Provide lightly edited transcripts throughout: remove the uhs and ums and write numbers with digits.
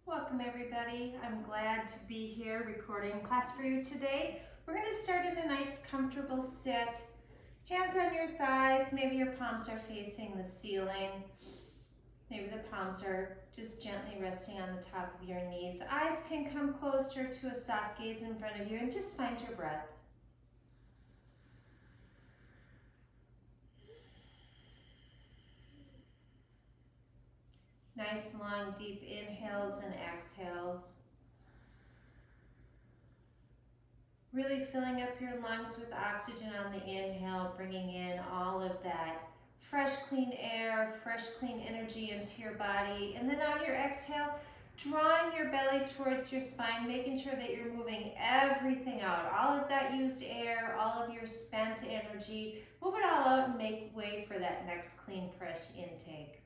Welcome everybody. I'm glad to be here recording class for you today. We're going to start in a nice comfortable sit. Hands on your thighs, maybe your palms are facing the ceiling. Maybe the palms are just gently resting on the top of your knees. Eyes can come closer to a soft gaze in front of you and just find your breath. Nice long deep inhales and exhales. Really filling up your lungs with oxygen on the inhale, bringing in all of that fresh, clean air, fresh, clean energy into your body. And then on your exhale, drawing your belly towards your spine, making sure that you're moving everything out. All of that used air, all of your spent energy, move it all out and make way for that next clean, fresh intake.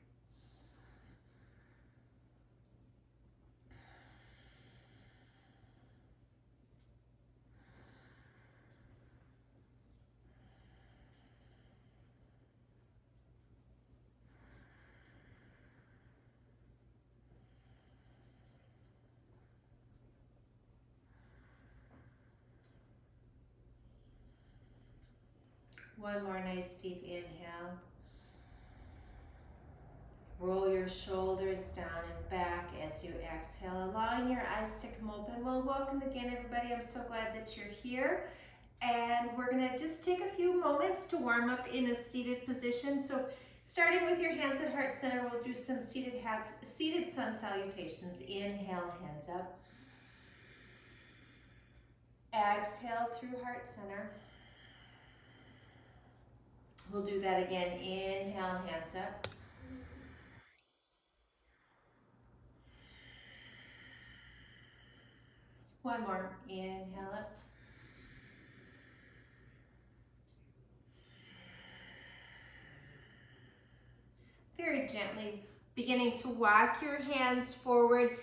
One more nice deep inhale. Roll your shoulders down and back as you exhale, allowing your eyes to come open. Well, welcome again, everybody. I'm so glad that you're here. And we're gonna just take a few moments to warm up in a seated position. So starting with your hands at heart center, we'll do some seated sun salutations. Inhale, hands up. Exhale through heart center. We'll do that again. Inhale, hands up. One more. Inhale up. Very gently beginning to walk your hands forward,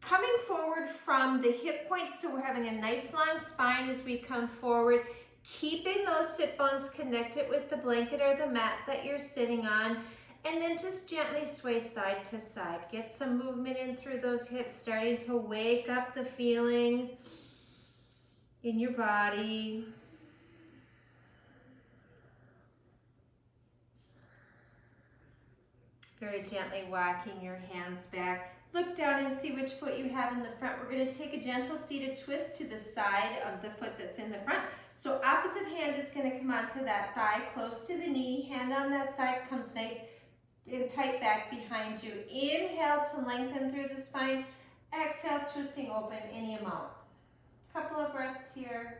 coming forward from the hip points, so we're having a nice long spine as we come forward, keeping those sit bones connected with the blanket or the mat that you're sitting on, and then just gently sway side to side. Get some movement in through those hips, starting to wake up the feeling in your body. Very gently walking your hands back. Look down and see which foot you have in the front. We're going to take a gentle seated twist to the side of the foot that's in the front. So opposite hand is going to come onto that thigh close to the knee. Hand on that side comes nice and tight back behind you. Inhale to lengthen through the spine. Exhale, twisting open any amount. Couple of breaths here.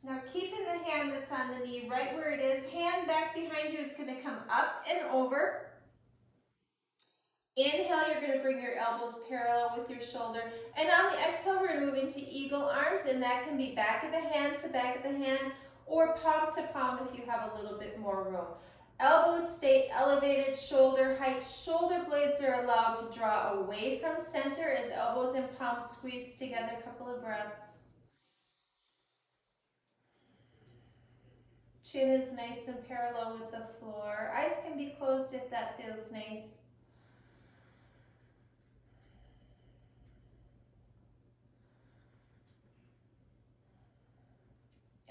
Now keeping the hand that's on the knee right where it is, hand back behind you is going to come up and over. Inhale, you're going to bring your elbows parallel with your shoulder. And on the exhale, we're going to move into eagle arms, and that can be back of the hand to back of the hand or palm to palm if you have a little bit more room. Elbows stay elevated, shoulder height. Shoulder blades are allowed to draw away from center as elbows and palms squeeze together. A couple of breaths. Chin is nice and parallel with the floor. Eyes can be closed if that feels nice.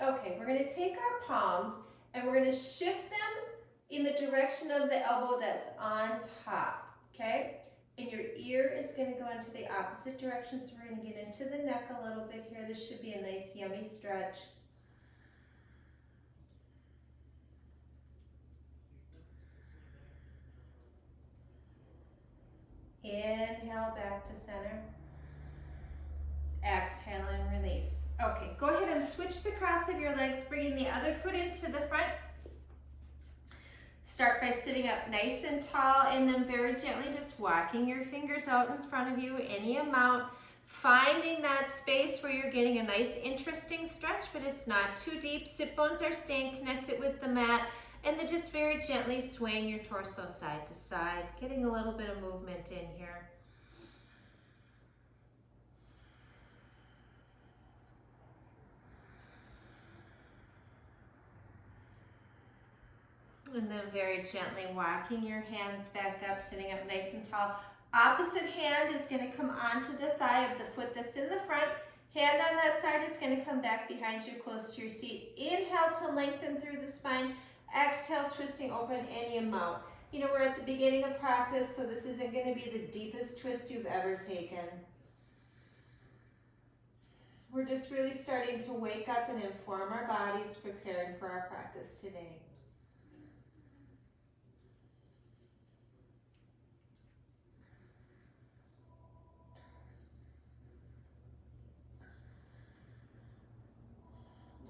Okay, we're going to take our palms and we're going to shift them in the direction of the elbow that's on top, okay? And your ear is going to go into the opposite direction, so we're going to get into the neck a little bit here. This should be a nice, yummy stretch. Inhale back to center. Exhale and release. Okay, go ahead and switch the cross of your legs, bringing the other foot into the front. Start by sitting up nice and tall and then very gently just walking your fingers out in front of you, any amount. Finding that space where you're getting a nice interesting stretch, but it's not too deep. Sit bones are staying connected with the mat, and then just very gently swaying your torso side to side, getting a little bit of movement in here. And then very gently walking your hands back up, sitting up nice and tall. Opposite hand is going to come onto the thigh of the foot that's in the front. Hand on that side is going to come back behind you, close to your seat. Inhale to lengthen through the spine. Exhale, twisting open any amount. You know, we're at the beginning of practice, so this isn't going to be the deepest twist you've ever taken. We're just really starting to wake up and inform our bodies, preparing for our practice today.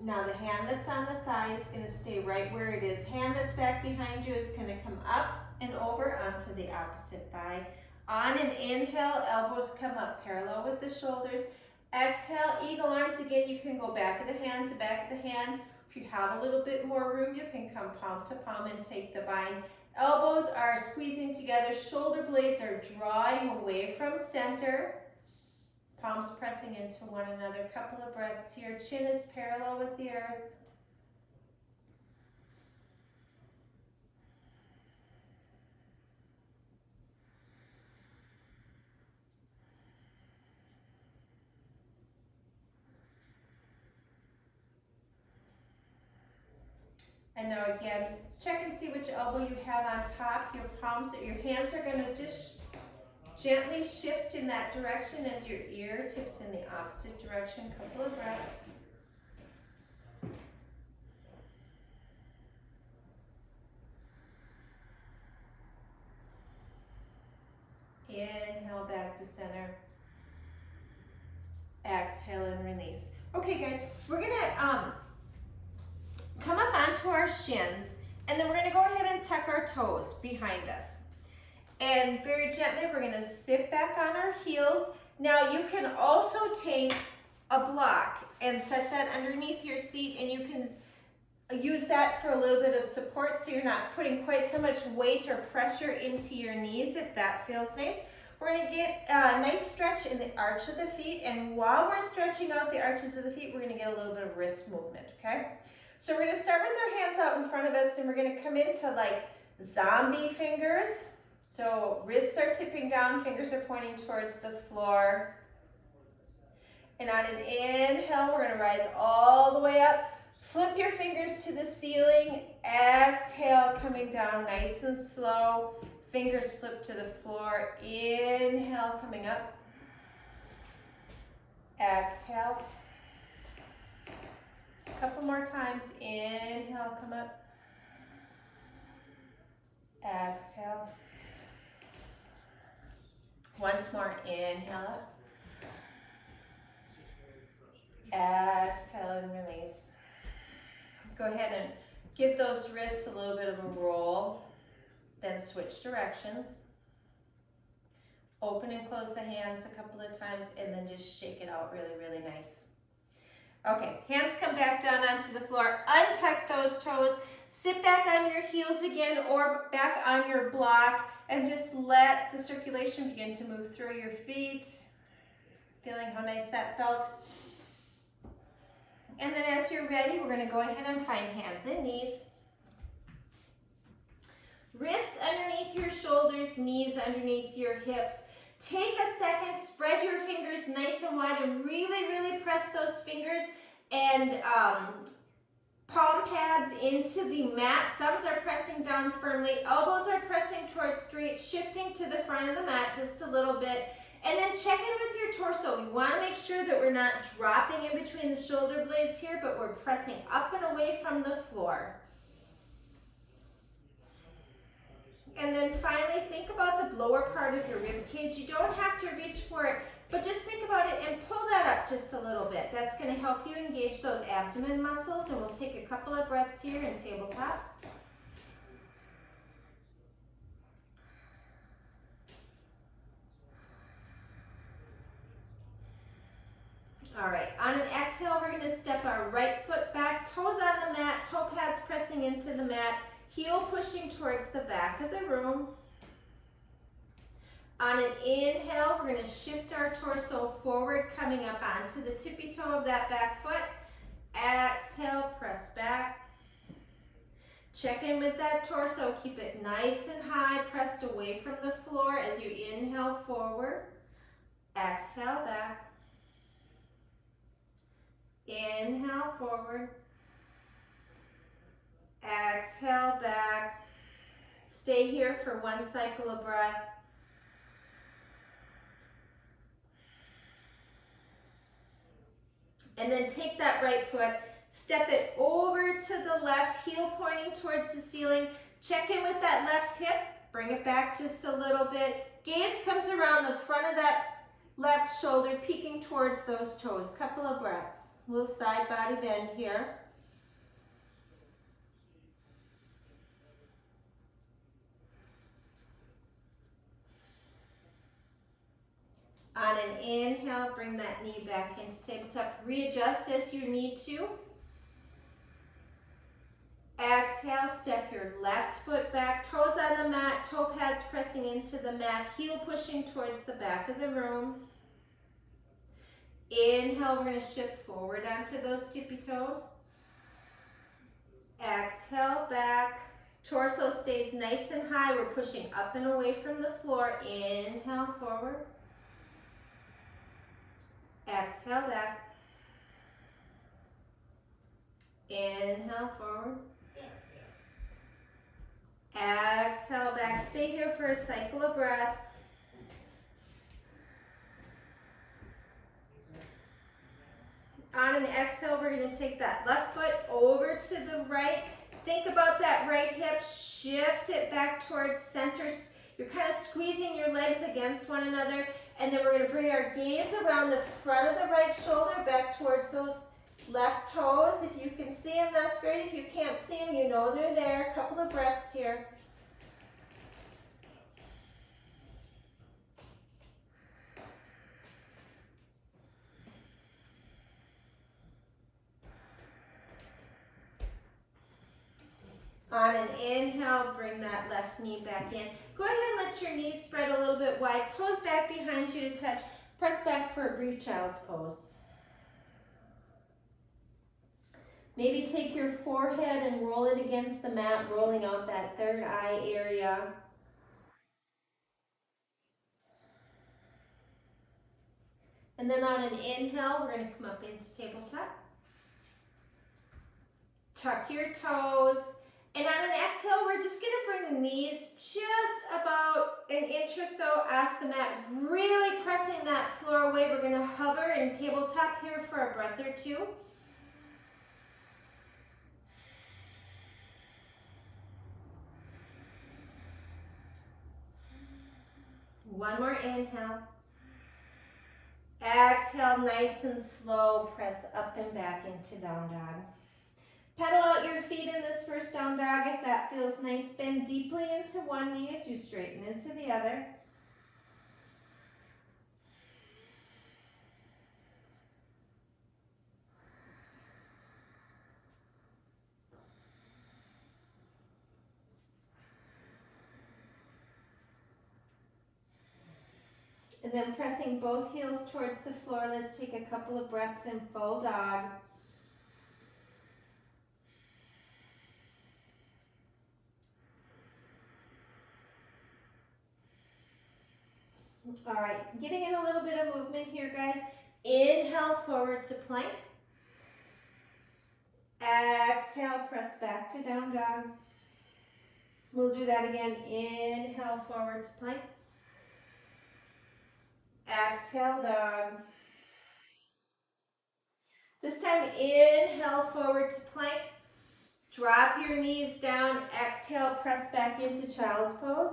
Now the hand that's on the thigh is going to stay right where it is. Hand that's back behind you is going to come up and over onto the opposite thigh. On an inhale, elbows come up parallel with the shoulders. Exhale, eagle arms. Again, you can go back of the hand to back of the hand. If you have a little bit more room, you can come palm to palm and take the bind. Elbows are squeezing together. Shoulder blades are drawing away from center. Palms pressing into one another. Couple of breaths here. Chin is parallel with the earth. And now again, check and see which elbow you have on top. Your palms, your hands are going to just gently shift in that direction as your ear tips in the opposite direction. Couple of breaths. Inhale back to center. Exhale and release. Okay guys, we're gonna come up onto our shins, and then we're gonna go ahead and tuck our toes behind us. And very gently, we're gonna sit back on our heels. Now you can also take a block and set that underneath your seat, and you can use that for a little bit of support so you're not putting quite so much weight or pressure into your knees if that feels nice. We're gonna get a nice stretch in the arch of the feet, and while we're stretching out the arches of the feet, we're gonna get a little bit of wrist movement, okay? So we're gonna start with our hands out in front of us, and we're gonna come into like zombie fingers. So wrists are tipping down, fingers are pointing towards the floor. And on an inhale, we're gonna rise all the way up. Flip your fingers to the ceiling. Exhale, coming down nice and slow. Fingers flip to the floor. Inhale, coming up. Exhale. A couple more times. Inhale, come up. Exhale. Once more, inhale up. Exhale and release. Go ahead and give those wrists a little bit of a roll. Then switch directions. Open and close the hands a couple of times, and then just shake it out really, really nice. Okay, hands come back down onto the floor. Untuck those toes. Sit back on your heels again or back on your block, and just let the circulation begin to move through your feet. Feeling how nice that felt. And then as you're ready, we're going to go ahead and find hands and knees. Wrists underneath your shoulders, knees underneath your hips. Take a second, spread your fingers nice and wide, and really, really press those fingers and palm pads into the mat. Thumbs are pressing down firmly. Elbows are pressing towards straight, shifting to the front of the mat just a little bit. And then check in with your torso. We want to make sure that we're not dropping in between the shoulder blades here, but we're pressing up and away from the floor. And then finally, think about the lower part of your rib cage. You don't have to reach for it, but just think about it and pull that up just a little bit. That's going to help you engage those abdomen muscles, and we'll take a couple of breaths here in tabletop. All right, on an exhale, we're going to step our right foot back, toes on the mat, toe pads pressing into the mat, heel pushing towards the back of the room. On an inhale, we're going to shift our torso forward, coming up onto the tippy toe of that back foot. Exhale, press back. Check in with that torso. Keep it nice and high, pressed away from the floor as you inhale forward. Exhale back. Inhale forward. Exhale back. Stay here for one cycle of breath. And then take that right foot, step it over to the left, heel pointing towards the ceiling. Check in with that left hip, bring it back just a little bit. Gaze comes around the front of that left shoulder, peeking towards those toes. Couple of breaths. A little side body bend here. On an inhale, bring that knee back into tabletop. Readjust as you need to. Exhale, step your left foot back, toes on the mat, toe pads pressing into the mat, heel pushing towards the back of the room. Inhale, we're going to shift forward onto those tippy toes. Exhale, back. Torso stays nice and high. We're pushing up and away from the floor. Inhale, forward. Exhale, back. Inhale, forward. Exhale, back. Stay here for a cycle of breath. On an exhale, we're going to take that left foot over to the right. Think about that right hip. Shift it back towards center. You're kind of squeezing your legs against one another. And then we're going to bring our gaze around the front of the right shoulder back towards those left toes. If you can see them, that's great. If you can't see them, you know they're there. A couple of breaths here. On an inhale, bring that left knee back in. Go ahead and let your knees spread a little bit wide. Toes back behind you to touch. Press back for a brief child's pose. Maybe take your forehead and roll it against the mat, rolling out that third eye area. And then on an inhale, we're going to come up into tabletop. Tuck your toes. And on an exhale, we're just going to bring the knees just about an inch or so off the mat, really pressing that floor away. We're going to hover in tabletop here for a breath or two. One more inhale. Exhale, nice and slow, press up and back into down dog. Pedal out your feet in this first down dog if that feels nice. Bend deeply into one knee as you straighten into the other. And then pressing both heels towards the floor, let's take a couple of breaths in full dog. All right, getting in a little bit of movement here, guys. Inhale forward to plank. Exhale, press back to down dog. We'll do that again. Inhale forward to plank. Exhale, dog. This time, inhale forward to plank. Drop your knees down. Exhale, press back into child's pose.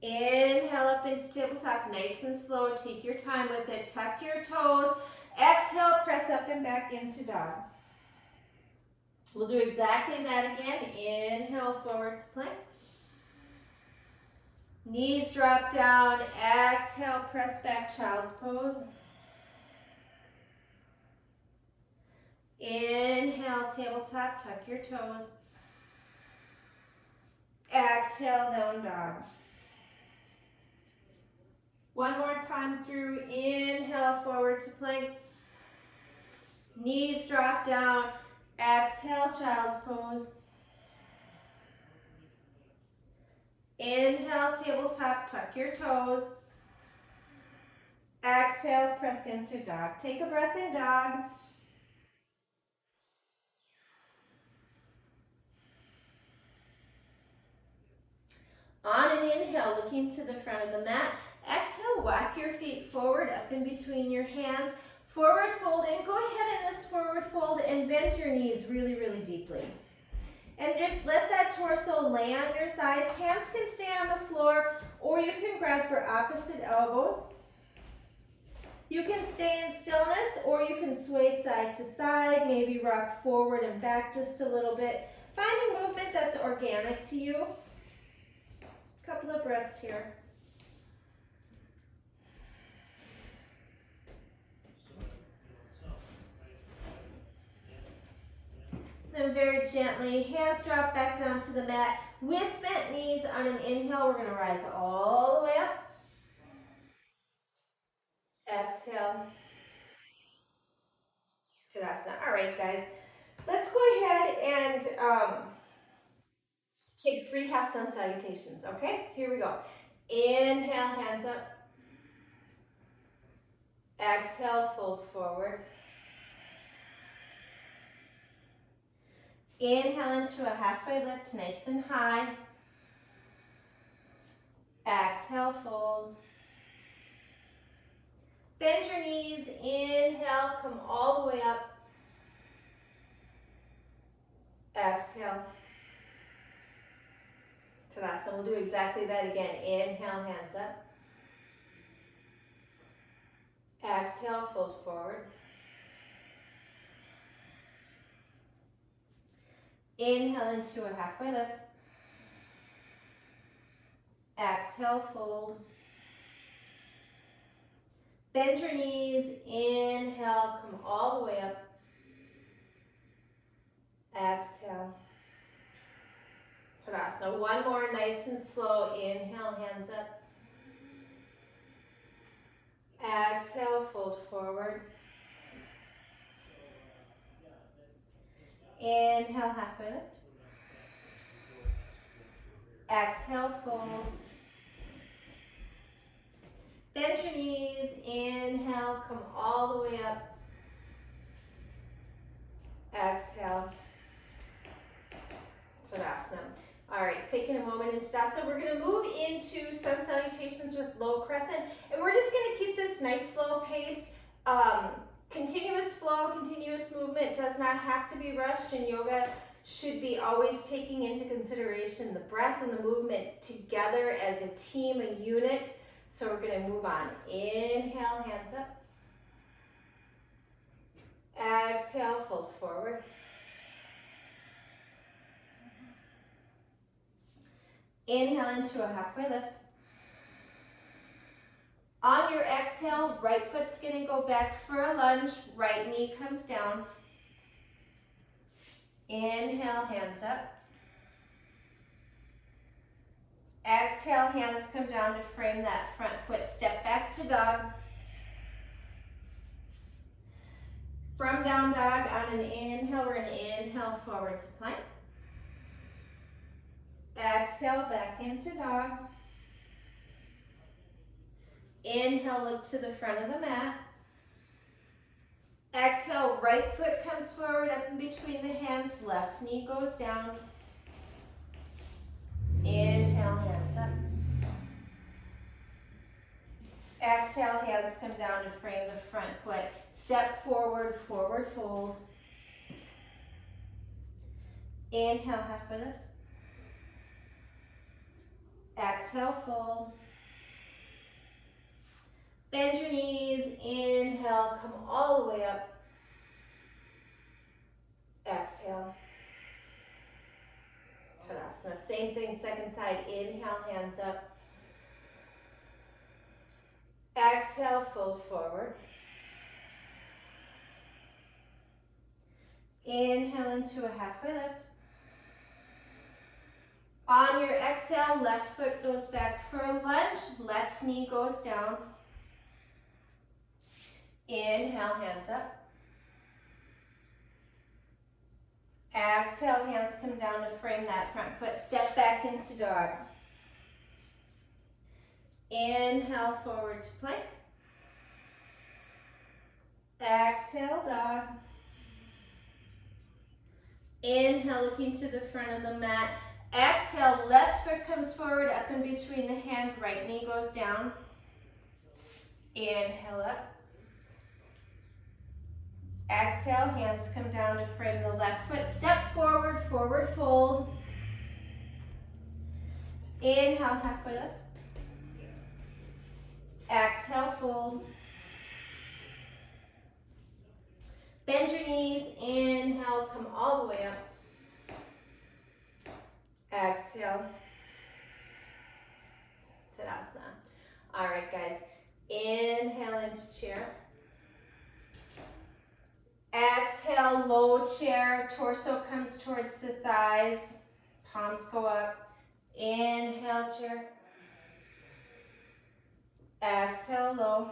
Inhale up into tabletop, nice and slow. Take your time with it. Tuck your toes. Exhale, press up and back into dog. We'll do exactly that again. Inhale forward to plank. Knees drop down. Exhale, press back, child's pose. Inhale, tabletop, tuck your toes. Exhale, down dog. One more time through. Inhale, forward to plank. Knees drop down. Exhale, child's pose. Inhale, tabletop, tuck your toes. Exhale, press into dog. Take a breath in dog. On an inhale, looking to the front of the mat. Exhale, walk your feet forward, up in between your hands. Forward fold, and go ahead in this forward fold and bend your knees really, really deeply. And just let that torso lay on your thighs. Hands can stay on the floor, or you can grab for opposite elbows. You can stay in stillness, or you can sway side to side, maybe rock forward and back just a little bit. Finding movement that's organic to you. Couple of breaths here. And very gently, hands drop back down to the mat. With bent knees on an inhale, we're going to rise all the way up. Exhale. Tadasana. All right, guys. Let's go ahead and take 3 half sun salutations, okay? Here we go. Inhale, hands up. Exhale, fold forward. Inhale into a halfway lift, nice and high. Exhale, fold. Bend your knees, inhale, come all the way up. Exhale. Tadasana, we'll do exactly that again. Inhale, hands up. Exhale, fold forward. Inhale into a halfway lift. Exhale, fold. Bend your knees, inhale, come all the way up. Exhale. Tadasana, one more, nice and slow. Inhale, hands up. Exhale, fold forward. Inhale, halfway lift. Exhale, fold. Bend your knees, inhale, come all the way up. Exhale. Tadasana. All right, taking a moment in Tadasana, we're going to move into sun salutations with low crescent, and we're just going to keep this nice slow pace. Continuous flow, continuous movement does not have to be rushed, and yoga should be always taking into consideration the breath and the movement together as a team, a unit. So we're going to move on. Inhale, hands up. Exhale, fold forward. Inhale into a halfway lift. On your exhale, right foot's going to go back for a lunge. Right knee comes down. Inhale, hands up. Exhale, hands come down to frame that front foot. Step back to dog. From down dog, on an inhale, we're going to inhale forward to plank. Exhale, back into dog. Inhale, look to the front of the mat. Exhale, right foot comes forward up in between the hands. Left knee goes down. Inhale, hands up. Exhale, hands come down to frame the front foot. Step forward, forward fold. Inhale, halfway lift. Exhale, fold. Bend your knees, inhale, come all the way up. Exhale. Tadasana, same thing, second side. Inhale, hands up. Exhale, fold forward. Inhale into a halfway lift. On your exhale, left foot goes back for a lunge, left knee goes down. Inhale, hands up. Exhale, hands come down to frame that front foot. Step back into dog. Inhale, forward to plank. Exhale, dog. Inhale, looking to the front of the mat. Exhale, left foot comes forward, up in between the hand, right knee goes down. Inhale up. Exhale, hands come down to frame the left foot. Step forward, forward fold. Inhale, halfway lift. Exhale, fold. Bend your knees. Inhale, come all the way up. Exhale. Tadasana. All right, guys. Inhale into chair. Exhale, low chair. Torso comes towards the thighs. Palms go up. Inhale, chair. Exhale, low.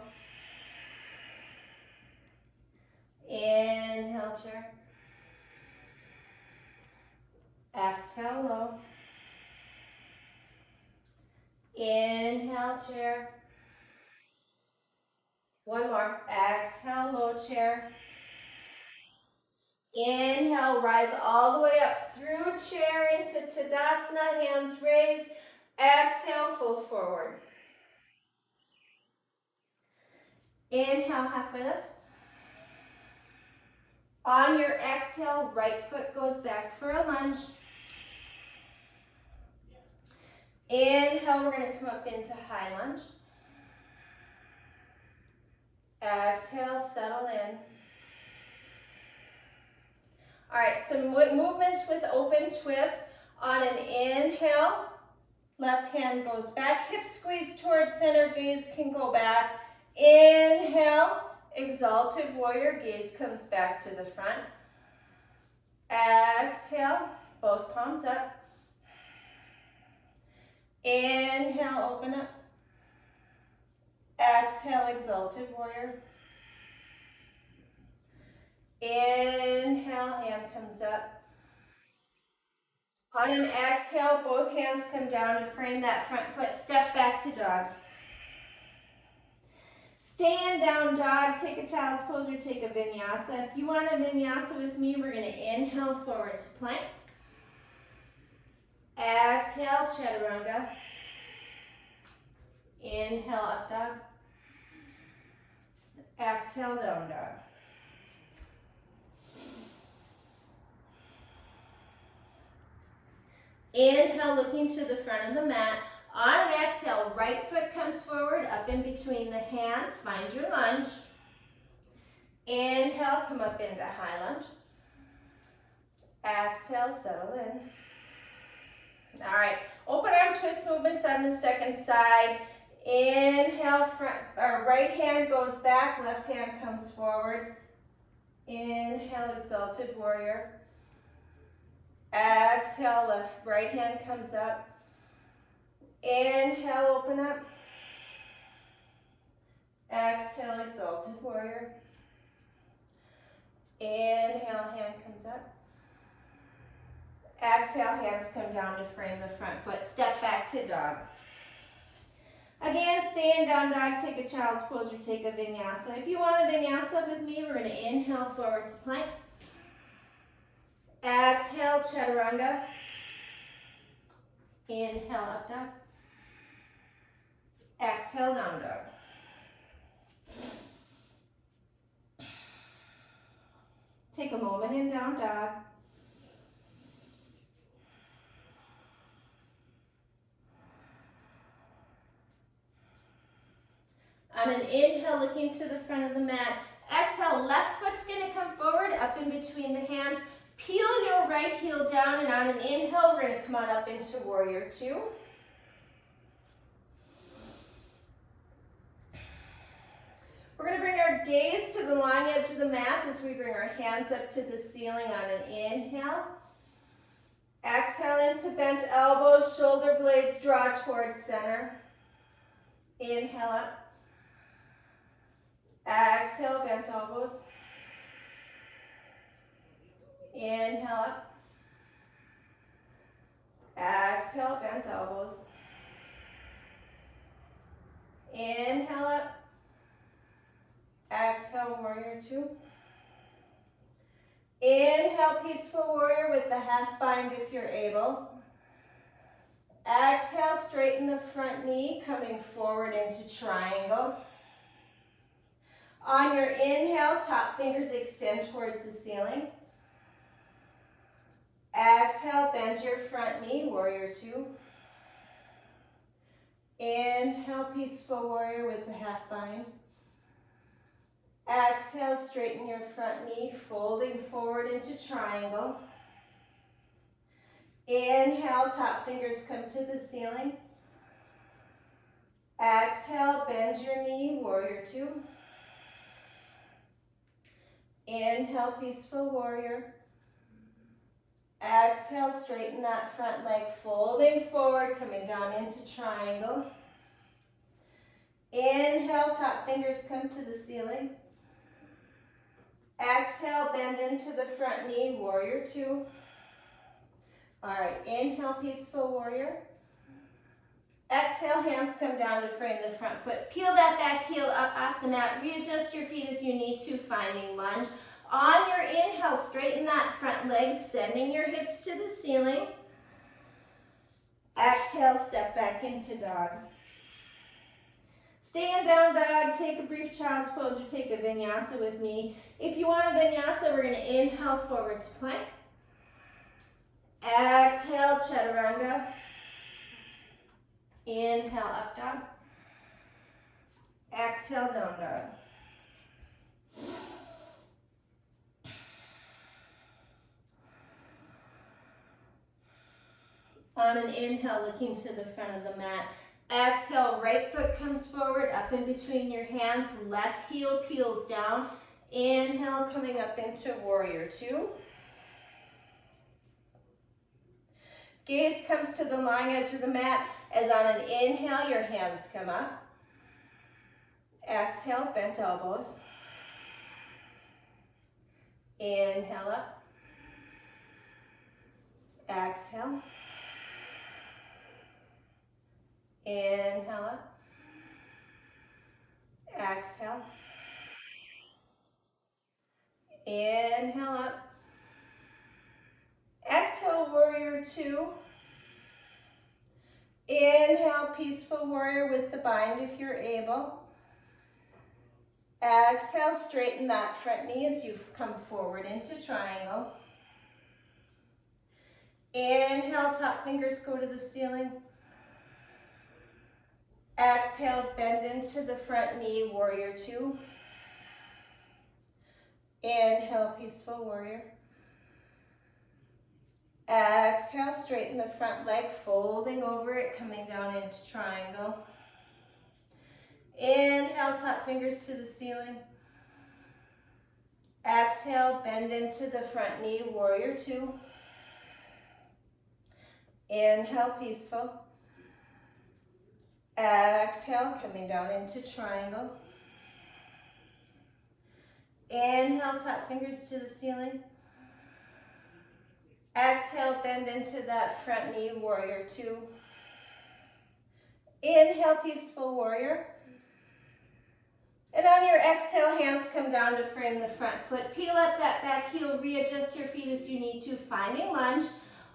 Inhale, chair. Exhale, low. Inhale, chair. One more. Exhale, low chair. Inhale, rise all the way up through chair into Tadasana, hands raised. Exhale, fold forward. Inhale, halfway lift. On your exhale, right foot goes back for a lunge. Inhale, we're going to come up into high lunge. Exhale, settle in. All right, some movement with open twist. On an inhale, left hand goes back, hip squeeze towards center, gaze can go back. Inhale, exalted warrior, gaze comes back to the front. Exhale, both palms up. Inhale, open up. Exhale, exalted warrior. Inhale, hand comes up. On an exhale, both hands come down to frame that front foot. Step back to dog. Stay in down dog. Take a child's pose or take a vinyasa. If you want a vinyasa with me, we're going to inhale forward to plank. Exhale, chaturanga. Inhale, up dog. Exhale, down dog. Inhale, looking to the front of the mat. On an exhale, right foot comes forward, up in between the hands. Find your lunge. Inhale, come up into high lunge. Exhale, settle in. All right, open arm twist movements on the second side. Inhale, right hand goes back, left hand comes forward. Inhale, exalted warrior. Exhale, right hand comes up. Inhale, open up. Exhale, exalted warrior. Inhale, hand comes up. Exhale, hands come down to frame the front foot. Step back to dog. Again, stay in down dog, take a child's pose or take a vinyasa. If you want a vinyasa with me, we're going to inhale forward to plank. Exhale, chaturanga. Inhale, up dog. Exhale, down dog. Take a moment in down dog. On an inhale, looking to the front of the mat. Exhale, left foot's going to come forward, up in between the hands. Peel your right heel down, and on an inhale, we're going to come on up into warrior two. We're going to bring our gaze to the long edge of the mat as we bring our hands up to the ceiling on an inhale. Exhale into bent elbows, shoulder blades draw towards center. Inhale up. Exhale, bent elbows. Inhale up. Exhale, bent elbows. Inhale up. Exhale, warrior two. Inhale, peaceful warrior with the half bind if you're able. Exhale, straighten the front knee, coming forward into triangle. On your inhale, top fingers extend towards the ceiling. Exhale, bend your front knee, warrior two. Inhale, peaceful warrior with the half bind. Exhale, straighten your front knee, folding forward into triangle. Inhale, top fingers come to the ceiling. Exhale, bend your knee, warrior two. Inhale, peaceful warrior. Exhale, straighten that front leg, folding forward, coming down into triangle. Inhale, top fingers come to the ceiling. Exhale, bend into the front knee, warrior two. All right, inhale, peaceful warrior. Exhale, hands come down to frame the front foot. Peel that back heel up off the mat. Readjust your feet as you need to, finding lunge. On your inhale, straighten that front leg, sending your hips to the ceiling. Exhale, step back into dog. Stay in down dog, take a brief child's pose or take a vinyasa with me. If you want a vinyasa, we're going to inhale forward to plank. Exhale, chaturanga. Inhale, up dog. Exhale, down dog. On an inhale, looking to the front of the mat. Exhale, right foot comes forward, up in between your hands. Left heel peels down. Inhale, coming up into warrior two. Gaze comes to the long edge of the mat as on an inhale, your hands come up. Exhale, bent elbows. Inhale up. Exhale. Inhale up. Exhale. Inhale up. Exhale, warrior two. Inhale, peaceful warrior with the bind if you're able. Exhale, straighten that front knee as you come forward into triangle. Inhale, top fingers go to the ceiling. Exhale, bend into the front knee, warrior two. Inhale, peaceful warrior. Exhale, straighten the front leg, folding over it, coming down into triangle. Inhale, top fingers to the ceiling. Exhale, bend into the front knee, warrior two. Inhale, peaceful. Exhale, coming down into triangle. Inhale, top fingers to the ceiling. Exhale, bend into that front knee, warrior two. Inhale, peaceful warrior. And on your exhale, hands come down to frame the front foot. Peel up that back heel, readjust your feet as you need to, finding lunge.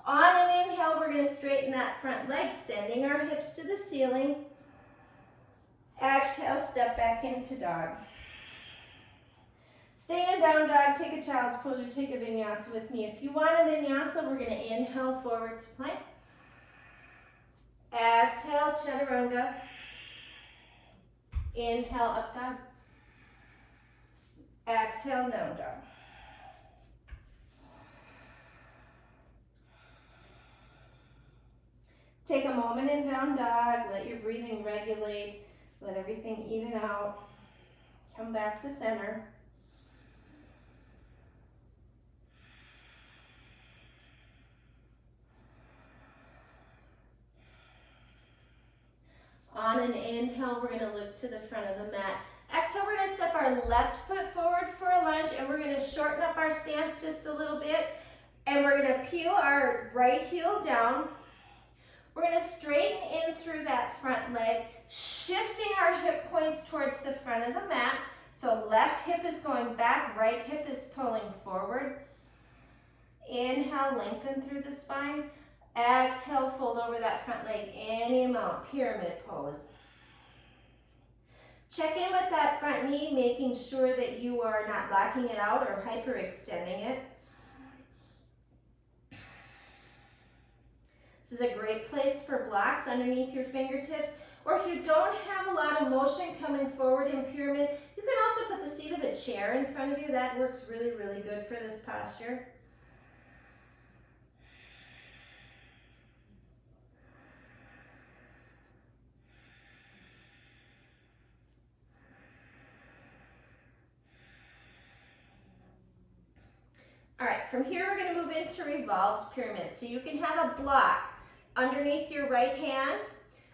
On an inhale, we're going to straighten that front leg, sending our hips to the ceiling. Exhale, step back into dog. Stay in down dog, take a child's pose or take a vinyasa with me. If you want a vinyasa, we're going to inhale forward to plank. Exhale, chaturanga. Inhale, up dog. Exhale, down dog. Take a moment in down dog, let your breathing regulate, let everything even out. Come back to center. On an inhale, we're going to look to the front of the mat. Exhale, we're going to step our left foot forward for a lunge, and we're going to shorten up our stance just a little bit. And we're gonna peel our right heel down. We're gonna straighten in through that front leg, shifting our hip points towards the front of the mat. So left hip is going back, right hip is pulling forward. Inhale, lengthen through the spine. Exhale, fold over that front leg any amount, pyramid pose. Check in with that front knee, making sure that you are not locking it out or hyperextending it. This is a great place for blocks underneath your fingertips, or if you don't have a lot of motion coming forward in pyramid, you can also put the seat of a chair in front of you. That works really, really good for this posture. All right, from here we're going to move into revolved pyramid. So you can have a block underneath your right hand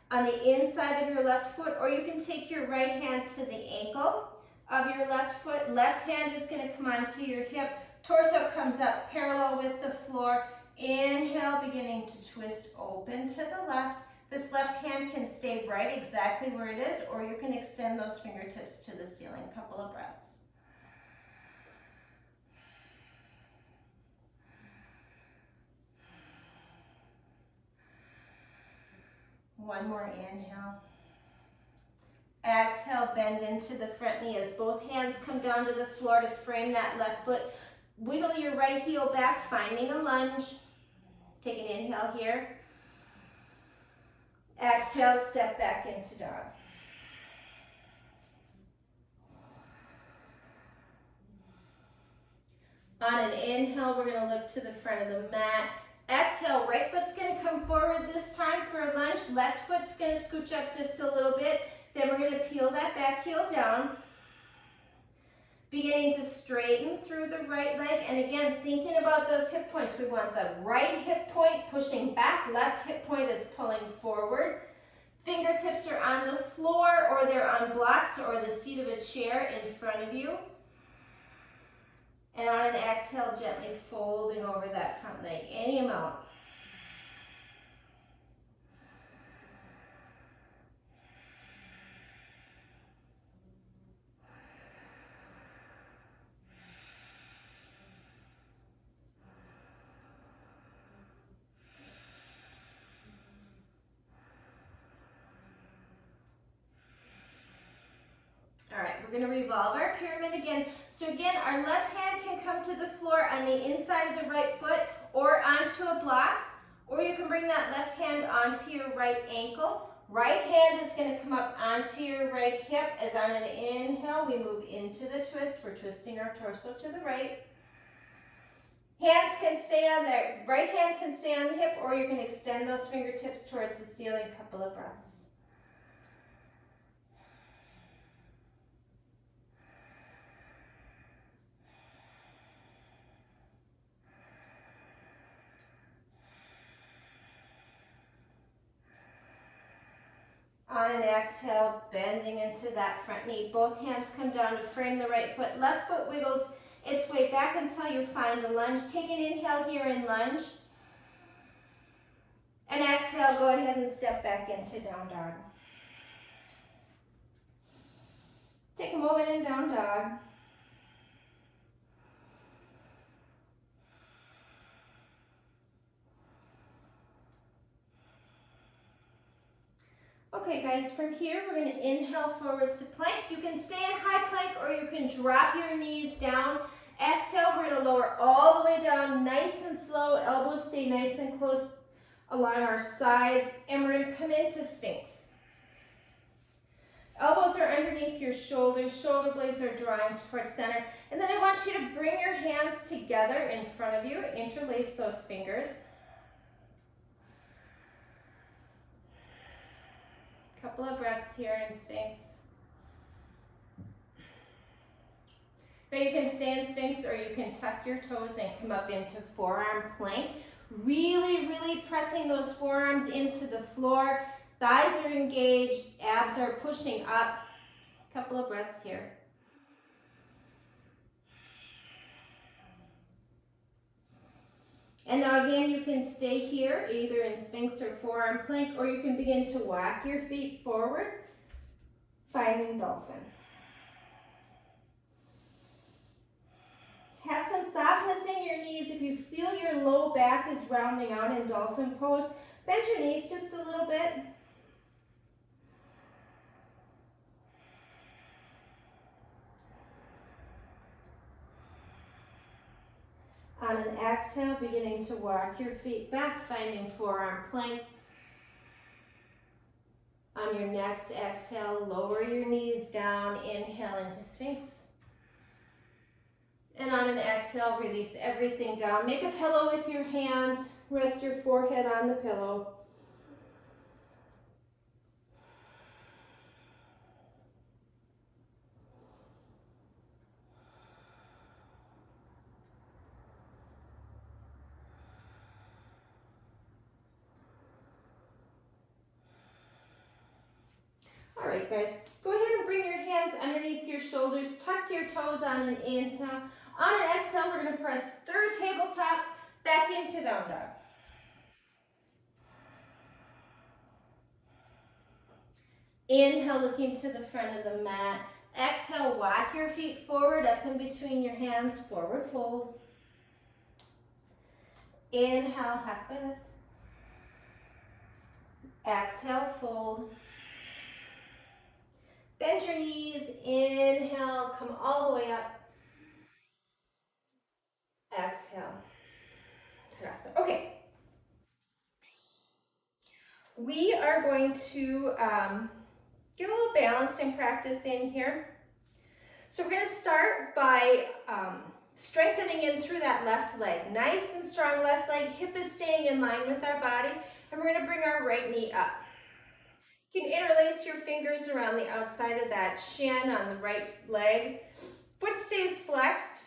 on the inside of your left foot, or you can take your right hand to the ankle of your left foot. Left hand is going to come onto your hip. Torso comes up parallel with the floor. Inhale, beginning to twist open to the left. This left hand can stay right exactly where it is, or you can extend those fingertips to the ceiling. A couple of breaths. One more inhale. Exhale, bend into the front knee as both hands come down to the floor to frame that left foot. Wiggle your right heel back, finding a lunge. Take an inhale here. Exhale, step back into dog. On an inhale, we're going to look to the front of the mat. Exhale, right foot's going to come forward this time for a lunge. Left foot's going to scooch up just a little bit. Then we're going to peel that back heel down. Beginning to straighten through the right leg. And again, thinking about those hip points. We want the right hip point pushing back. Left hip point is pulling forward. Fingertips are on the floor, or they're on blocks or the seat of a chair in front of you. And on an exhale, gently folding over that front leg, any amount. All right, we're going to revolve our pyramid again. So again, our left hand can come to the floor on the inside of the right foot or onto a block, or you can bring that left hand onto your right ankle. Right hand is going to come up onto your right hip as on an inhale, we move into the twist. We're twisting our torso to the right. Hands can stay on there. Right hand can stay on the hip, or you can extend those fingertips towards the ceiling. A couple of breaths. On an exhale, bending into that front knee. Both hands come down to frame the right foot. Left foot wiggles its way back until you find a lunge. Take an inhale here in lunge. And exhale, go ahead and step back into down dog. Take a moment in down dog. Okay guys, from here we're going to inhale forward to plank. You can stay in high plank, or you can drop your knees down. Exhale, we're going to lower all the way down, nice and slow. Elbows stay nice and close along our sides, and we're going to come into Sphinx. Elbows are underneath your shoulders, shoulder blades are drawing towards center. And then I want you to bring your hands together in front of you, interlace those fingers. Couple of breaths here in Sphinx. Now you can stay in Sphinx, or you can tuck your toes and come up into forearm plank. Really, really pressing those forearms into the floor. Thighs are engaged, abs are pushing up. Couple of breaths here. And now again, you can stay here, either in Sphinx or forearm plank, or you can begin to walk your feet forward, finding dolphin. Have some softness in your knees. If you feel your low back is rounding out in dolphin pose, bend your knees just a little bit. On an exhale, beginning to walk your feet back, finding forearm plank. On your next exhale, lower your knees down, inhale into Sphinx. And on an exhale, release everything down. Make a pillow with your hands. Rest your forehead on the pillow. All right, guys, go ahead and bring your hands underneath your shoulders. Tuck your toes on an inhale. On an exhale, we're going to press third tabletop back into down dog. Inhale, looking to the front of the mat. Exhale, walk your feet forward, up in between your hands, forward fold. Inhale, halfway lift. Exhale, fold. Bend your knees, inhale, come all the way up. Exhale. Tadasana. Okay. We are going to get a little balancing practice in here. So we're going to start by strengthening in through that left leg. Nice and strong left leg. Hip is staying in line with our body. And we're going to bring our right knee up. You can interlace your fingers around the outside of that shin on the right leg. Foot stays flexed.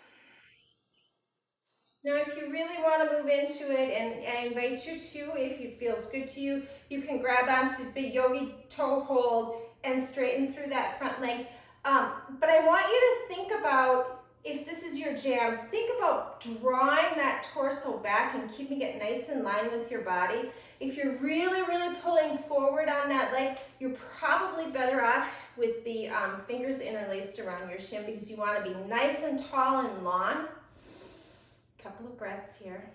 Now, if you really want to move into it, and I invite you to, if it feels good to you, you can grab onto big yogi toe hold and straighten through that front leg. But I want you to think about, if this is your jam, think about drawing that torso back and keeping it nice in line with your body. If you're really, really pulling forward on that leg, you're probably better off with the fingers interlaced around your shin, because you want to be nice and tall and long. Couple of breaths here.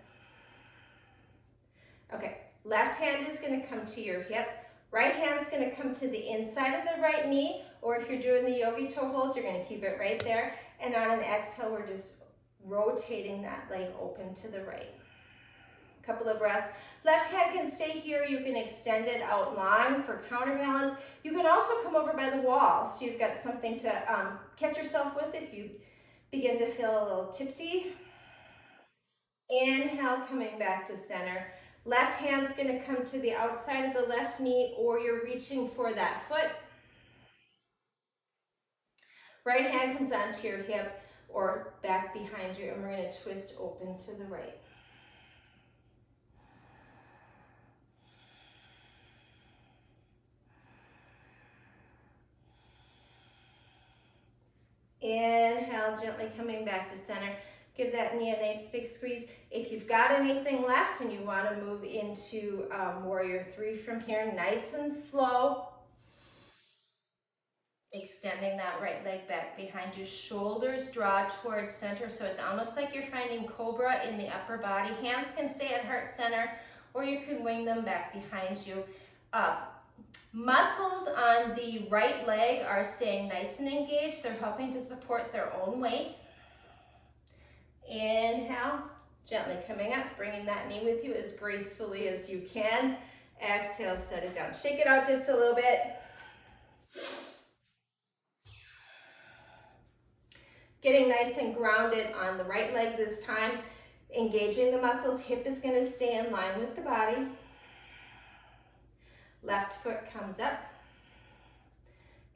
Okay, left hand is going to come to your hip. Right hand's going to come to the inside of the right knee, or if you're doing the yogi toe hold, you're going to keep it right there. And on an exhale, we're just rotating that leg open to the right. Couple of breaths. Left hand can stay here. You can extend it out long for counterbalance. You can also come over by the wall, so you've got something to catch yourself with if you begin to feel a little tipsy. Inhale, coming back to center. Left hand's going to come to the outside of the left knee, or you're reaching for that foot. Right hand comes onto your hip or back behind you, and we're going to twist open to the right. Inhale, gently coming back to center. Give that knee a nice big squeeze. If you've got anything left and you want to move into Warrior 3 from here, nice and slow. Extending that right leg back behind you. Shoulders draw towards center, so it's almost like you're finding cobra in the upper body. Hands can stay at heart center, or you can wing them back behind you. Muscles on the right leg are staying nice and engaged. They're helping to support their own weight. Inhale, gently coming up, bringing that knee with you as gracefully as you can. Exhale, set it down. Shake it out just a little bit. Getting nice and grounded on the right leg this time. Engaging the muscles. Hip is going to stay in line with the body. Left foot comes up.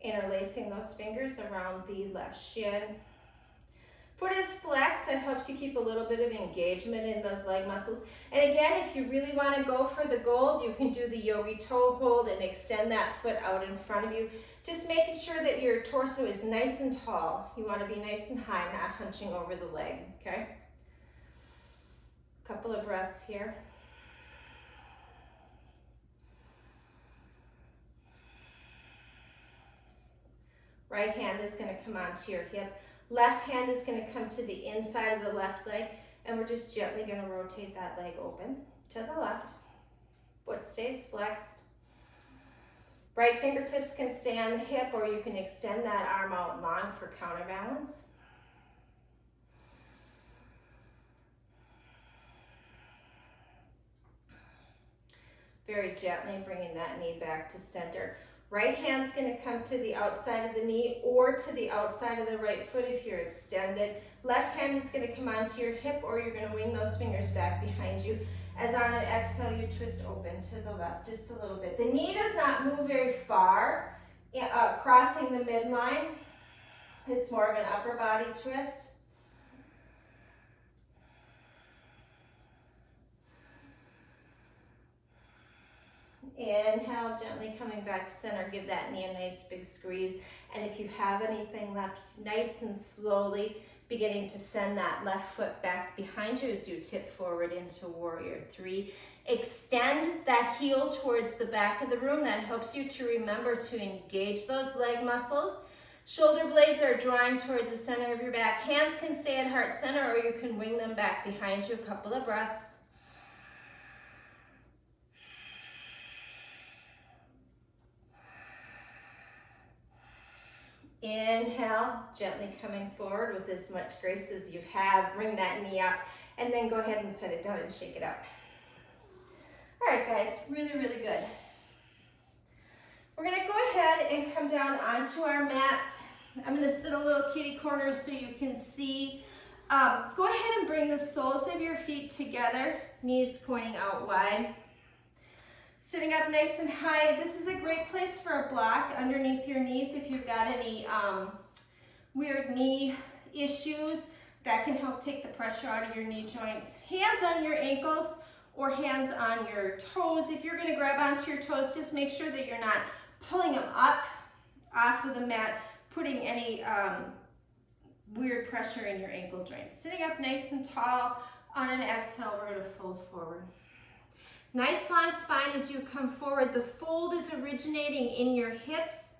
Interlacing those fingers around the left shin. Foot is flexed. That helps you keep a little bit of engagement in those leg muscles. And again, if you really want to go for the gold, you can do the yogi toe hold and extend that foot out in front of you. Just making sure that your torso is nice and tall. You want to be nice and high, not hunching over the leg, okay? Couple of breaths here. Right hand is going to come onto your hip. Left hand is going to come to the inside of the left leg, and we're just gently going to rotate that leg open to the left. Foot stays flexed. Right fingertips can stay on the hip, or you can extend that arm out long for counterbalance. Very gently bringing that knee back to center. Right hand's going to come to the outside of the knee or to the outside of the right foot if you're extended. Left hand is going to come onto your hip, or you're going to wing those fingers back behind you. As on an exhale, you twist open to the left just a little bit. The knee does not move very far, crossing the midline. It's more of an upper body twist. Inhale, gently coming back to center. Give that knee a nice big squeeze. And if you have anything left, nice and slowly beginning to send that left foot back behind you as you tip forward into Warrior Three. Extend that heel towards the back of the room. That helps you to remember to engage those leg muscles. Shoulder blades are drawing towards the center of your back. Hands can stay at heart center, or you can wing them back behind you. A couple of breaths. Inhale, gently coming forward with as much grace as you have. Bring that knee up, and then go ahead and set it down and shake it up. All right, guys, really, really good. We're gonna go ahead and come down onto our mats. I'm gonna sit a little kitty corner so you can see. Go ahead and bring the soles of your feet together, knees pointing out wide. Sitting up nice and high. This is a great place for a block underneath your knees if you've got any weird knee issues. That can help take the pressure out of your knee joints. Hands on your ankles or hands on your toes. If you're going to grab onto your toes, just make sure that you're not pulling them up off of the mat, putting any weird pressure in your ankle joints. Sitting up nice and tall. On an exhale, we're going to fold forward. Nice long spine as you come forward. The fold is originating in your hips.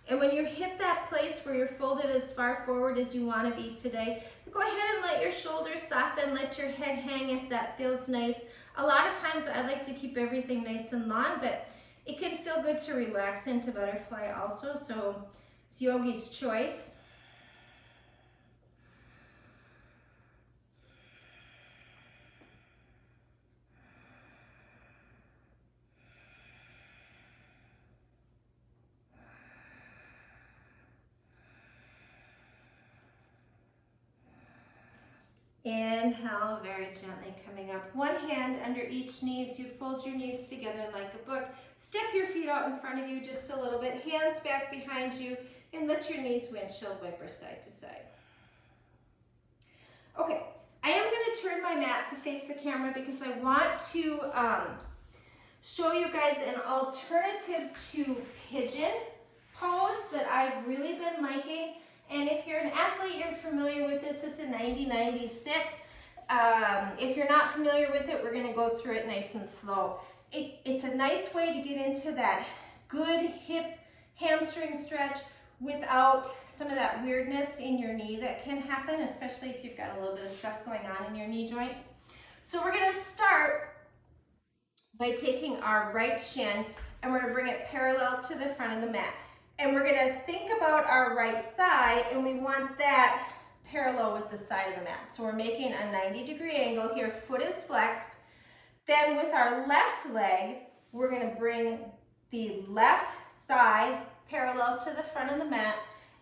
And when you hit that place where you're folded as far forward as you want to be today, go ahead and let your shoulders soften, let your head hang if that feels nice. A lot of times I like to keep everything nice and long, but it can feel good to relax into butterfly also, so it's yogi's choice. Inhale, very gently coming up. One hand under each knee as you fold your knees together like a book. Step your feet out in front of you just a little bit. Hands back behind you, and let your knees windshield wiper side to side. Okay, I am going to turn my mat to face the camera because I want to show you guys an alternative to pigeon pose that I've really been liking. And if you're an athlete, you're familiar with this. It's a 90-90 sit. If you're not familiar with it, we're going to go through it nice and slow. It's a nice way to get into that good hip hamstring stretch without some of that weirdness in your knee that can happen, especially if you've got a little bit of stuff going on in your knee joints. So we're going to start by taking our right shin and we're going to bring it parallel to the front of the mat. And we're going to think about our right thigh, and we want that parallel with the side of the mat. So we're making a 90-degree angle here, foot is flexed. Then with our left leg, we're going to bring the left thigh parallel to the front of the mat,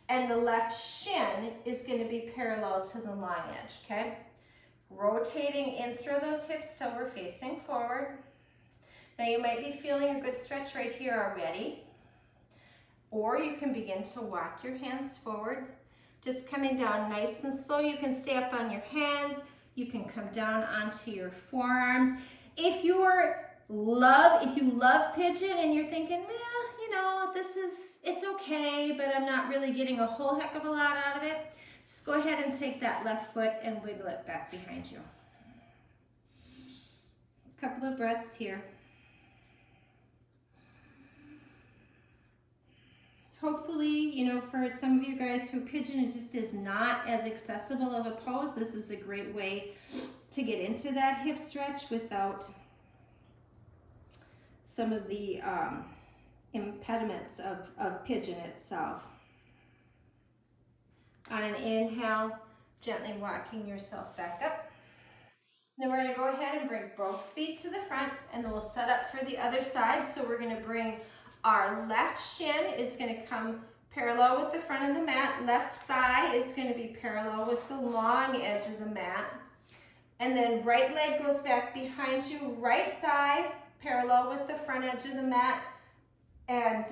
and the left shin is going to be parallel to the long edge, okay? Rotating in through those hips till we're facing forward. Now you might be feeling a good stretch right here already. Or you can begin to walk your hands forward, just coming down nice and slow. You can stay up on your hands. You can come down onto your forearms. If you're If you love pigeon and you're thinking, you know, it's okay, but I'm not really getting a whole heck of a lot out of it, just go ahead and take that left foot and wiggle it back behind you. A couple of breaths here. Hopefully, you know, for some of you guys who pigeon just is not as accessible of a pose, this is a great way to get into that hip stretch without some of the impediments of pigeon itself. On an inhale, gently walking yourself back up. Then we're going to go ahead and bring both feet to the front, and then we'll set up for the other side. So we're going to bring our left shin is going to come parallel with the front of the mat. Left thigh is going to be parallel with the long edge of the mat. And then right leg goes back behind you. Right thigh parallel with the front edge of the mat. And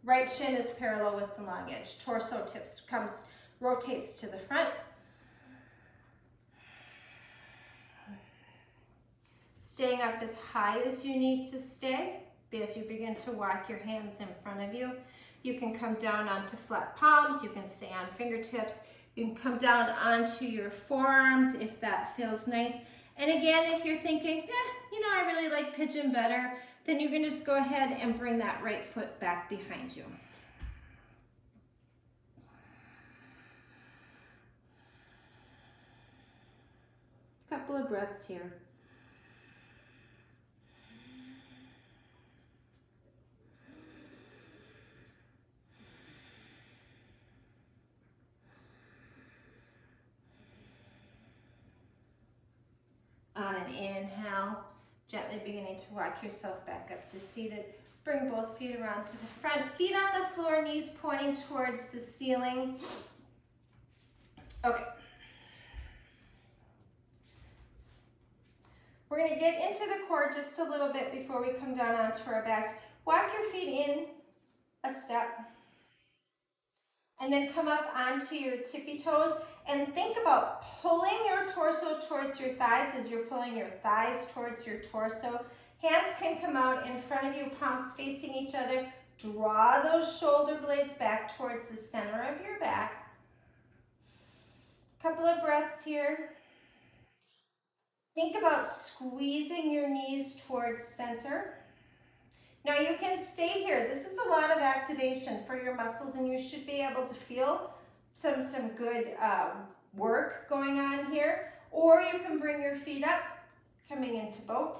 right shin is parallel with the long edge. Torso rotates to the front. Staying up as high as you need to stay. As you begin to walk your hands in front of you, you can come down onto flat palms, you can stay on fingertips, you can come down onto your forearms if that feels nice. And again, if you're thinking, you know, I really like pigeon better, then you can just go ahead and bring that right foot back behind you. Couple of breaths here. On an inhale, gently beginning to walk yourself back up to seated. Bring both feet around to the front. Feet on the floor, knees pointing towards the ceiling. Okay. We're going to get into the core just a little bit before we come down onto our backs. Walk your feet in a step. And then come up onto your tippy toes and think about pulling your torso towards your thighs as you're pulling your thighs towards your torso. Hands can come out in front of you, palms facing each other. Draw those shoulder blades back towards the center of your back. Couple of breaths here. Think about squeezing your knees towards center. Now you can stay here. This is a lot of activation for your muscles and you should be able to feel some good work going on here. Or you can bring your feet up, coming into boat.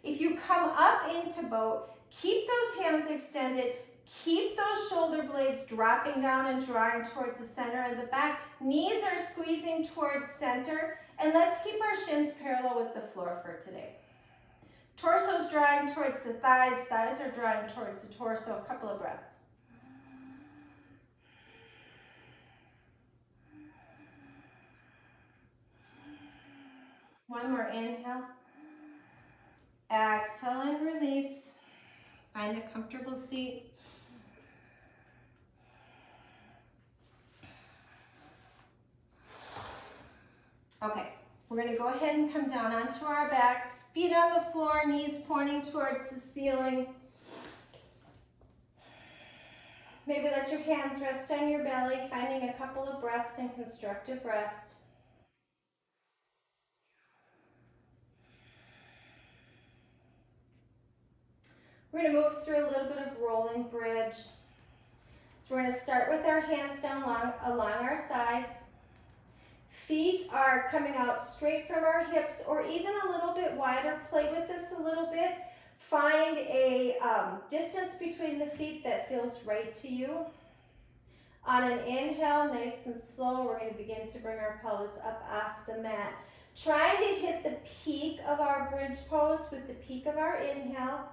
If you come up into boat, keep those hands extended. Keep those shoulder blades dropping down and drawing towards the center of the back. Knees are squeezing towards center. And let's keep our shins parallel with the floor for today. Torso's drawing towards the thighs. Thighs are drawing towards the torso. A couple of breaths. One more inhale. Exhale and release. Find a comfortable seat. Okay, we're going to go ahead and come down onto our backs. Feet on the floor, knees pointing towards the ceiling. Maybe let your hands rest on your belly, finding a couple of breaths in constructive rest. We're going to move through a little bit of rolling bridge. So we're going to start with our hands down along our sides. Feet are coming out straight from our hips or even a little bit wider. Play with this a little bit. Find a distance between the feet that feels right to you. On an inhale, nice and slow, we're going to begin to bring our pelvis up off the mat. Trying to hit the peak of our bridge pose with the peak of our inhale.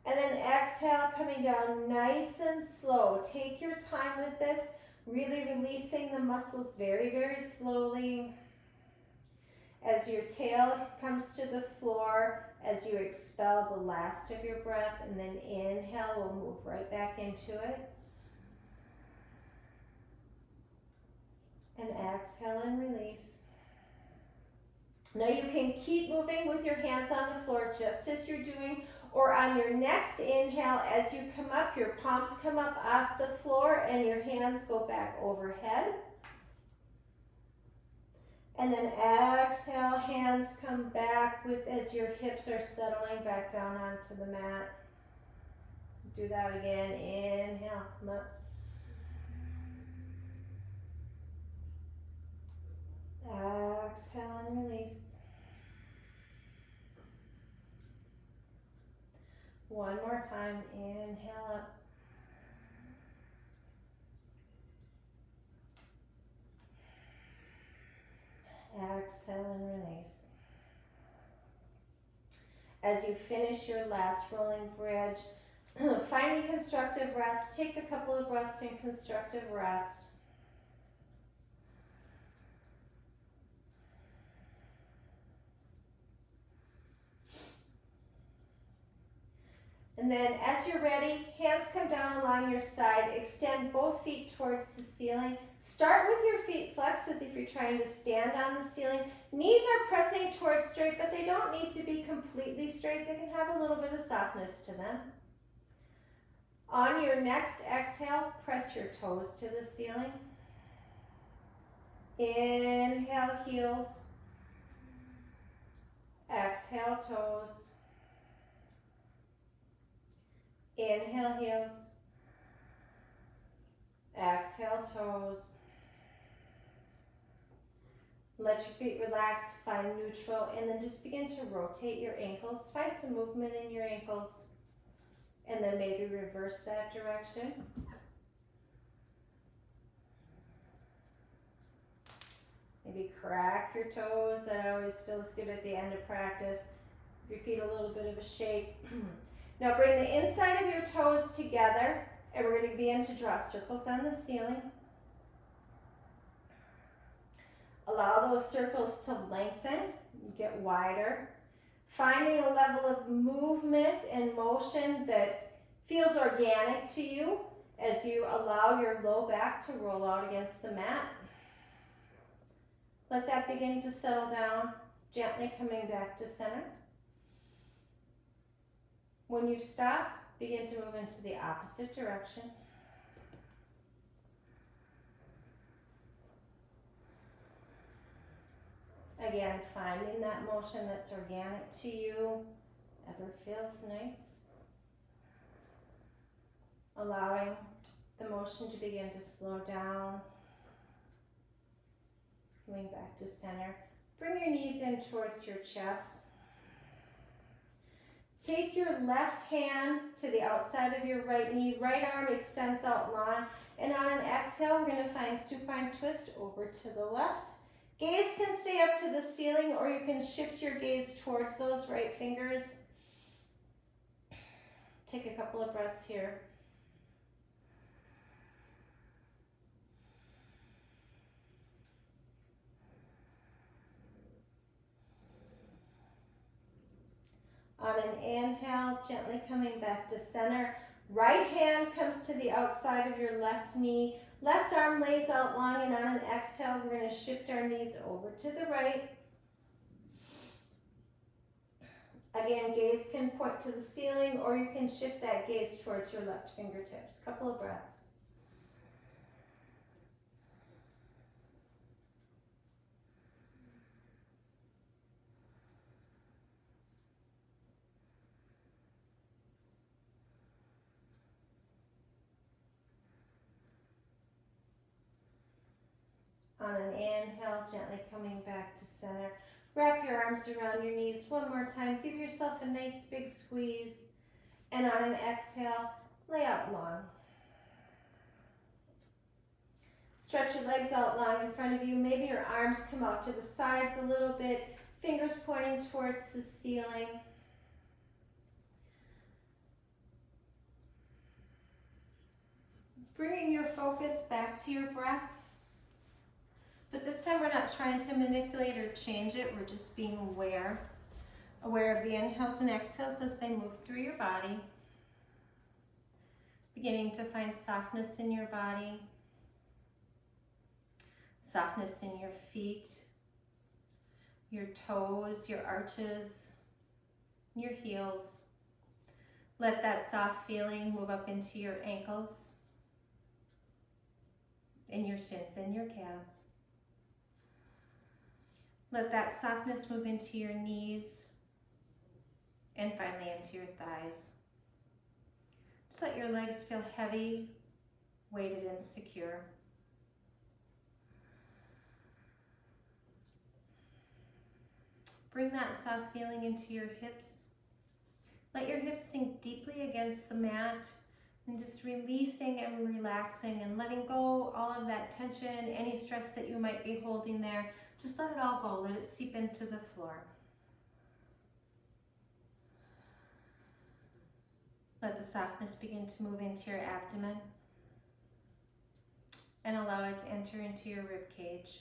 And then exhale, coming down nice and slow. Take your time with this, really releasing the muscles very, very slowly. As your tail comes to the floor, as you expel the last of your breath, and then inhale, we'll move right back into it. And exhale and release. Now you can keep moving with your hands on the floor just as you're doing, or on your next inhale, as you come up, your palms come up off the floor and your hands go back overhead. And then exhale, hands come back with as your hips are settling back down onto the mat. Do that again. Inhale, come up. Exhale and release. One more time. Inhale up. Exhale and release. As you finish your last rolling bridge, finding constructive rest, take a couple of breaths in constructive rest. And then as you're ready, hands come down along your side, extend both feet towards the ceiling. Start with your feet flexed as if you're trying to stand on the ceiling. Knees are pressing towards straight, but they don't need to be completely straight. They can have a little bit of softness to them. On your next exhale, press your toes to the ceiling. Inhale, heels. Exhale, toes. Inhale, heels. Exhale, toes. Let your feet relax, find neutral, and then just begin to rotate your ankles. Find some movement in your ankles. And then maybe reverse that direction. Maybe crack your toes. That always feels good at the end of practice. Give your feet a little bit of a shake. Now bring the inside of your toes together, and we're going to begin to draw circles on the ceiling. Allow those circles to lengthen, get wider. Finding a level of movement and motion that feels organic to you as you allow your low back to roll out against the mat. Let that begin to settle down, gently coming back to center. When you stop, begin to move into the opposite direction. Again, finding that motion that's organic to you, ever feels nice. Allowing the motion to begin to slow down. Coming back to center. Bring your knees in towards your chest. Take your left hand to the outside of your right knee. Right arm extends out long. And on an exhale, we're going to find supine twist over to the left. Gaze can stay up to the ceiling, or you can shift your gaze towards those right fingers. Take a couple of breaths here. On an inhale, gently coming back to center. Right hand comes to the outside of your left knee. Left arm lays out long, and on an exhale, we're going to shift our knees over to the right. Again, gaze can point to the ceiling, or you can shift that gaze towards your left fingertips. Couple of breaths. On an inhale, gently coming back to center. Wrap your arms around your knees one more time. Give yourself a nice big squeeze. And on an exhale, lay out long. Stretch your legs out long in front of you. Maybe your arms come out to the sides a little bit. Fingers pointing towards the ceiling. Bringing your focus back to your breath. But this time we're not trying to manipulate or change it. We're just being aware. Aware of the inhales and exhales as they move through your body. Beginning to find softness in your body. Softness in your feet. your toes, your arches, your heels. Let that soft feeling move up into your ankles, in your shins and your calves. Let that softness move into your knees and finally into your thighs. Just let your legs feel heavy, weighted, and secure. Bring that soft feeling into your hips. Let your hips sink deeply against the mat and just releasing and relaxing and letting go all of that tension, any stress that you might be holding there. Just let it all go. Let it seep into the floor. Let the softness begin to move into your abdomen and allow it to enter into your rib cage.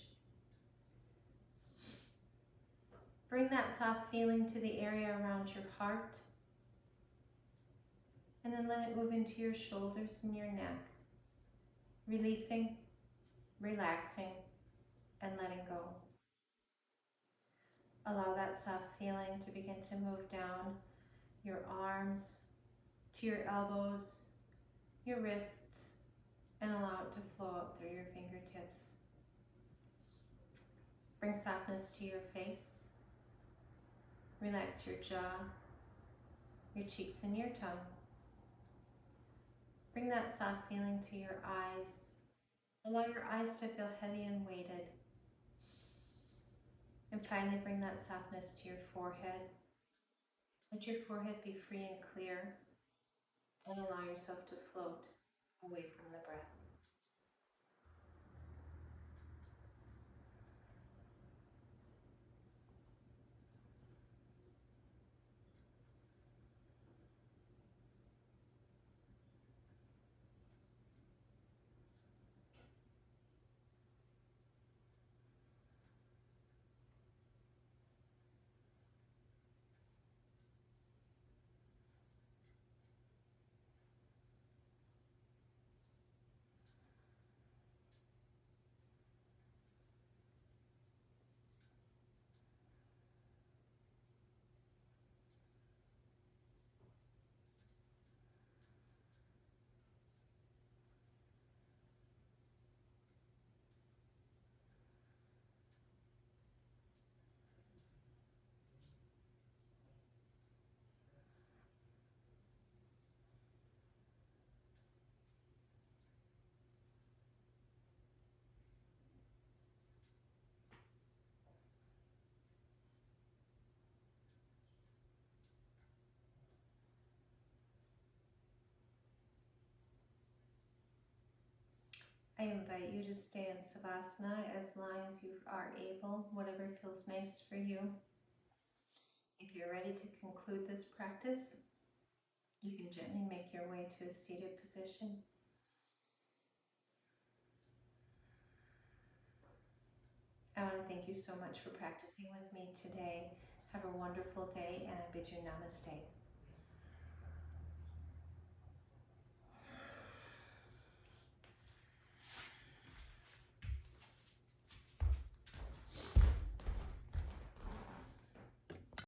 Bring that soft feeling to the area around your heart, and then let it move into your shoulders and your neck, releasing, relaxing, and letting go. Allow that soft feeling to begin to move down your arms, to your elbows, your wrists, and allow it to flow out through your fingertips. Bring softness to your face. Relax your jaw, your cheeks, and your tongue. Bring that soft feeling to your eyes. Allow your eyes to feel heavy and weighted. And finally, bring that softness to your forehead. Let your forehead be free and clear, and allow yourself to float away from the breath. I invite you to stay in Savasana as long as you are able, whatever feels nice for you. If you're ready to conclude this practice, you can gently make your way to a seated position. I want to thank you so much for practicing with me today. Have a wonderful day, and I bid you namaste.